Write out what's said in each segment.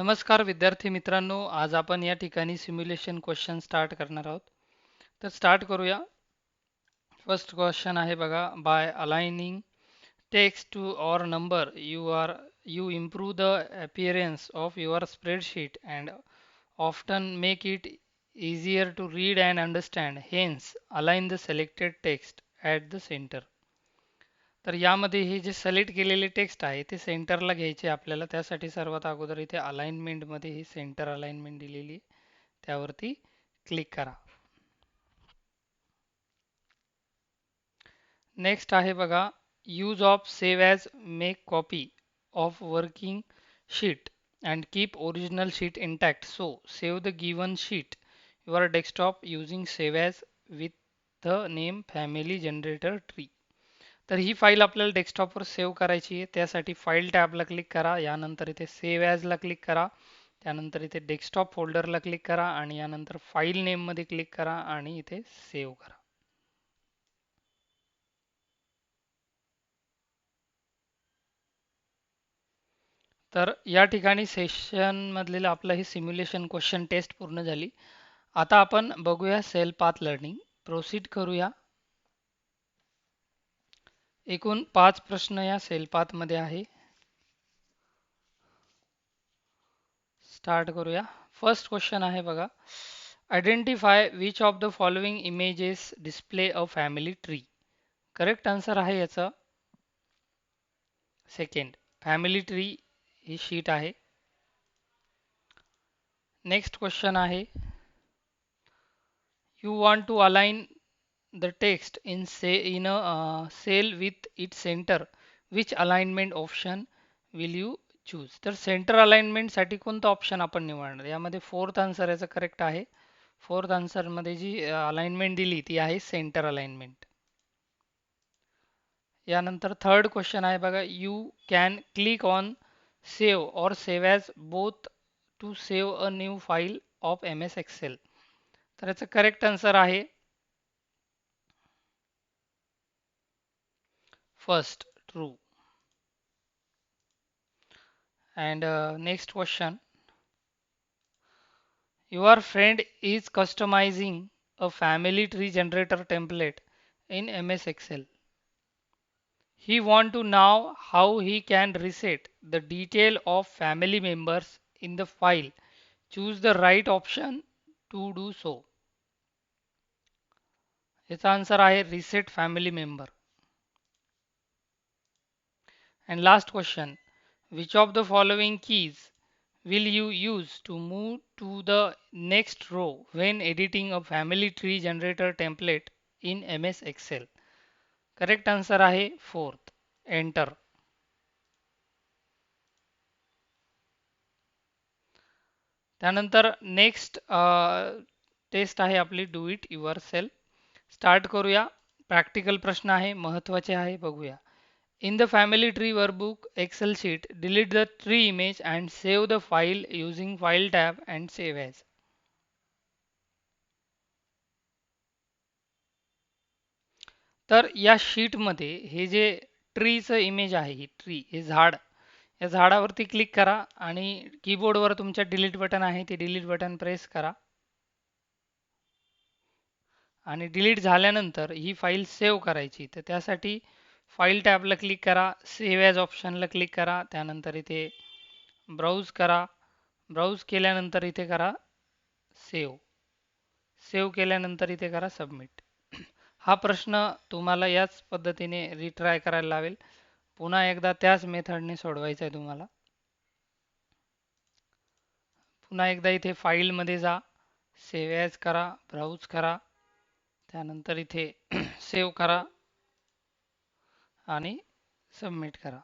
नमस्कार विद्यार्थी मित्रांनो, आज आपण या ठिकाणी सिम्युलेशन क्वेश्चन स्टार्ट करणार आहोत. तर स्टार्ट करूया. फर्स्ट क्वेश्चन आहे बघा, बाय अलाइनिंग टेक्स्ट टू और number you improve the appearance of your spreadsheet and often make it easier to read and understand. Hence, align the selected text at the center. तर यामध्ये हे जे select केलेले text आहे ते सेंटरला घ्यायचे आपल्याला. त्यासाठी सर्वात अगोदर इथे अलाइनमेंटमध्ये ही सेंटर अलाइनमेंट दिलेली आहे, त्यावरती क्लिक करा. नेक्स्ट आहे बघा, use of save as make copy of working sheet and keep original sheet intact. So save the given sheet your desktop using save as with the name family generator tree. तर ही file आपल्याला डेस्कटॉपवर save करायची आहे. त्यासाठी file टॅबला click करा, यानंतर इथे save ॲजला click करा, त्यानंतर इथे डेस्कटॉप फोल्डरला क्लिक करा आणि यानंतर फाईल नेममध्ये क्लिक करा आणि इथे सेव्ह करा. तर या ठिकाणी सेशन मधलेलं आपलं हे सिम्युलेशन क्वेश्चन टेस्ट पूर्ण झाली. आता आपण बघूया सेल पाथ लर्निंग. प्रोसीड करूया. एकूण 5 प्रश्न या सेल पाथ मध्ये आहे. स्टार्ट करूया. फर्स्ट क्वेश्चन आहे बघा, identify which of the following images display a family tree. Correct answer आहे याचा सेकंड, फॅमिली ट्री ही शीट आहे. नेक्स्ट क्वेश्चन आहे, you want to align the text in a cell with its center. Which alignment option will you choose? तर centre alignment साठी कोणता option आपण निवडणार? यामध्ये फोर्थ आन्सर याचा करेक्ट आहे. फोर्थ आन्सर मध्ये जी अलाइनमेंट दिली ती आहे सेंटर अलाइनमेंट. यानंतर थर्ड क्वेश्चन आहे बघा, you can click on save or save as both to save a new file of MS Excel. तर याचा करेक्ट आन्सर आहे first, true. And next question, your friend is customizing a family tree generator template in MS Excel. He want to know how he can reset the detail of family members in the file. Choose the right option to do so. याचा answer आहे reset family member. And last question, which of the following keys will you use to move to the next row when editing a family tree generator template in MS Excel? Correct answer आहे fourth, enter. त्यानंतर next taste आहे आपली do it your self. Start करूया. Practical प्रश्न आहे, महत्त्वाचे आहे, बघूया. In the family tree workbook Excel sheet, delete the tree image and save the file using File tab and Save as. तर या शीटमध्ये हे जे ट्रीचं इमेज आहे, ही ट्री हे झाड, या झाडावरती क्लिक करा आणि कीबोर्डवर तुमच्या डिलीट बटन आहे ते डिलीट बटन प्रेस करा आणि डिलीट झाल्यानंतर ही फाईल सेव्ह करायची. तर त्यासाठी फाईल टॅबला क्लिक करा, सेव्ह ॲज ऑप्शनला क्लिक करा, त्यानंतर इथे ब्राउज करा. ब्राउज केल्यानंतर इथे करा सेव्ह. सेव्ह केल्यानंतर इथे करा सबमिट. हा प्रश्न तुम्हाला याच पद्धतीने रिट्राय करायला लावेल. पुन्हा एकदा त्याच मेथडने सोडवायचा आहे तुम्हाला. पुन्हा एकदा इथे फाईलमध्ये जा, सेव्ह ॲज करा, ब्राउज करा, त्यानंतर इथे सेव्ह करा आणि सबमिट करा.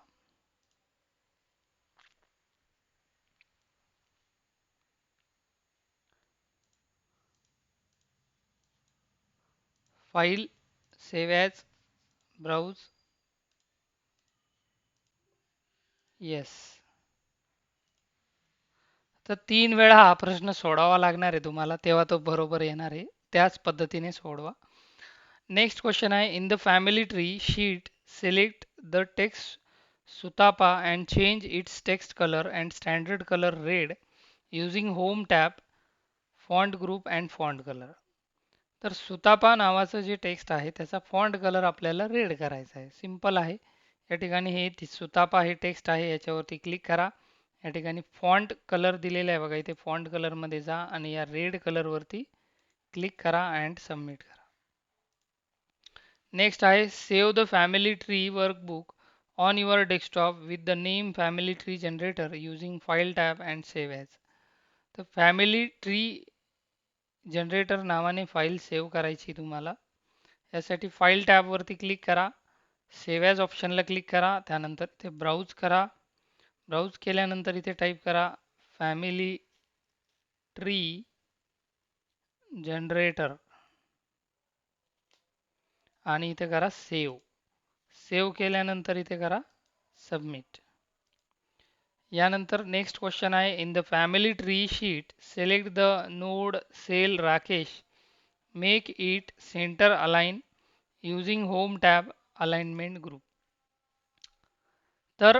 File, save as, browse, yes. तर 3 वेळा हा प्रश्न सोडावा लागणार आहे तुम्हाला, तेव्हा तो बरोबर येणार आहे. त्याच पद्धतीने सोडवा. नेक्स्ट क्वेश्चन आहे, in the family tree sheet select the text Sutapa and change its text color and standard color red using home tab, font group and font color. तर सुतापा नावाचं जे टेक्स्ट आहे त्याचा फॉन्ट कलर आपल्याला red करायचा आहे. Simple आहे. या ठिकाणी सुतापा हे टेक्स्ट आहे, याच्यावरती क्लिक करा. या ठिकाणी फॉन्ट कलर दिलेला आहे बघा, इथे फॉन्ट कलर मध्ये जा आणि या रेड कलर वरती क्लिक करा अँड सबमिट करा. नेक्स्ट आहे save the family tree workbook on your desktop with the name family tree generator using file tab and save as. तर फॅमिली ट्री जनरेटर नावाने फाईल सेव्ह करायची तुम्हाला. यासाठी file टॅबवरती click करा, save as ऑप्शनला click करा, त्यानंतर इथे ब्राउज करा. ब्राउज केल्यानंतर इथे टाईप करा फॅमिली ट्री जनरेटर आणि इथे करा सेव्ह. सेव्ह केल्यानंतर इथे करा सबमिट. यानंतर नेक्स्ट क्वेश्चन आहे in the family tree sheet select the node cell Rakesh, make it centre align using home tab alignment group. तर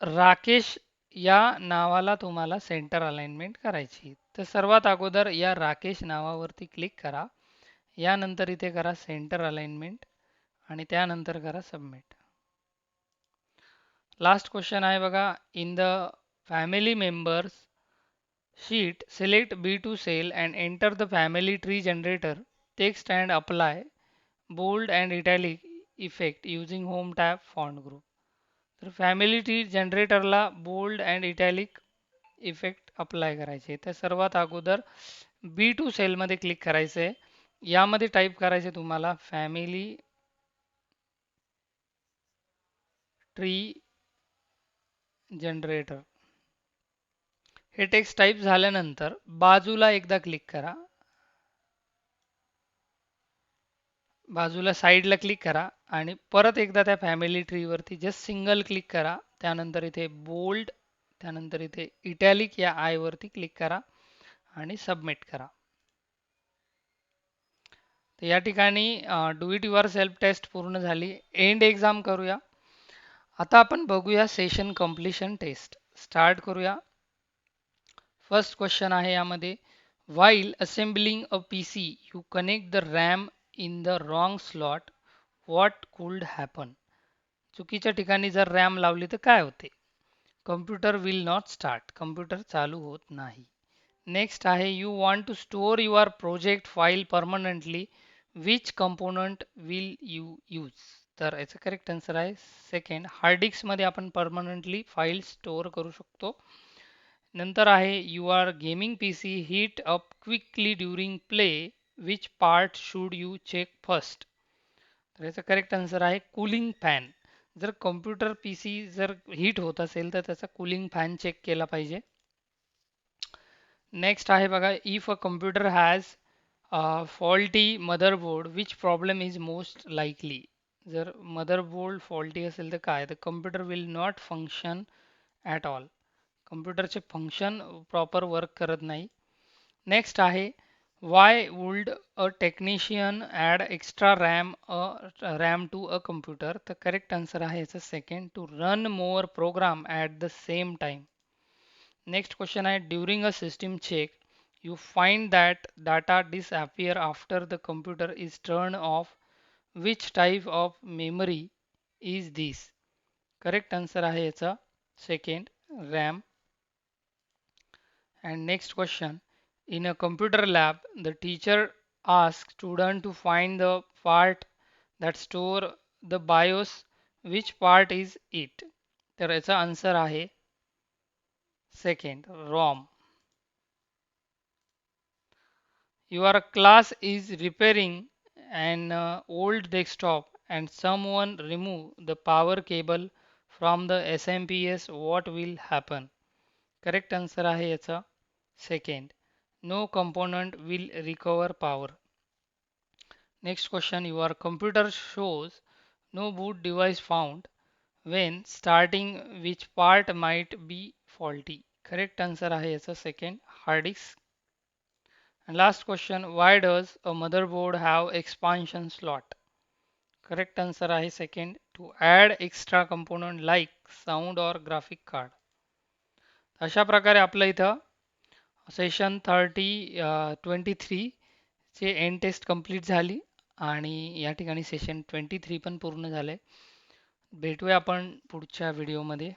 राकेश या नावाला तुम्हाला सेंटर अलाइनमेंट करायची. तर सर्वात अगोदर या राकेश नावावरती क्लिक करा. यानंतर इथे करा सेंटर अलाइनमेंट आणि त्यानंतर करा सबमिट. लास्ट क्वेश्चन आहे बघा in the family members sheet select B2 cell and enter the family tree generator text and apply bold and italic effect using home tab font group. तर family tree जनरेटरला bold and italic effect apply करायचे. तर सर्वात अगोदर B2 सेलमध्ये click करायचं आहे. यामध्ये टाईप करायचे तुम्हाला फॅमिली ट्री जनरेटर. हे टेक्स्ट टाईप झाल्यानंतर बाजूला एकदा क्लिक करा, बाजूला साईडला क्लिक करा आणि परत एकदा त्या फॅमिली ट्रीवरती जस्ट सिंगल क्लिक करा. त्यानंतर इथे बोल्ड, त्यानंतर इथे इटॅलिक या आय वरती क्लिक करा आणि सबमिट करा. तर या ठिकाणी do it yourself test पूर्ण झाली. एंड एक्झाम करूया. आता आपण बघूया सेशन कंप्लीशन टेस्ट. स्टार्ट करूया. फर्स्ट क्वेश्चन आहे यामध्ये while assembling a PC you connect the RAM in the wrong slot what could happen. चुकीच्या ठिकाणी जर रॅम लावली तर काय होते? Computer will not start, computer चालू होत नाही. नेक्स्ट आहे you want to store your project file permanently which component will you use. तर याचं करेक्ट आन्सर आहे सेकंड, हार्ड डिस्कमध्ये आपण परमनंटली फाईल स्टोअर करू शकतो. नंतर आहे you are gaming PC heat up quickly during play which part should you check first. तर याचा करेक्ट आन्सर आहे कूलिंग फॅन. जर कॉम्प्युटर PC जर हीट होत असेल तर त्याचा कूलिंग फॅन चेक केला पाहिजे. नेक्स्ट आहे बघा if a computer has faulty motherboard which problem is most likely. जर मदरबोर्ड फॉल्टी असेल तर काय, तर computer will not function at all. कम्प्युटरचे फंक्शन प्रॉपर वर्क करत नाही. नेक्स्ट आहे why would a technician add extra RAM to a computer. तर करेक्ट आन्सर आहे याचं second, to run more program at the same time. Next question आहे during a system check you find that data disappear after the computer is turn of which type of memory is this. Correct answer आहे याचा second, RAM. And next question, in a computer lab, the teacher asks student to find the part that store the BIOS. Which part is it? तर याचा answer आहे second, ROM. Your class is repairing an old desktop and someone remove the power cable from the SMPS. What will happen? Correct answer आहे याचा second, no component will recover power. Next question, your computer shows no boot device found when starting which part might be faulty. Correct answer आहे याचा second, hard disk. And last question, why does a motherboard have expansion slot? Correct answer आहे second, to add extra component like sound or graphic card. अशा प्रकारे आपलं इथं session 23 चे end taste complete झाली आणि या ठिकाणी सेशन 23 पण पूर्ण झाले. भेटूया आपण पुढच्या व्हिडिओमध्ये.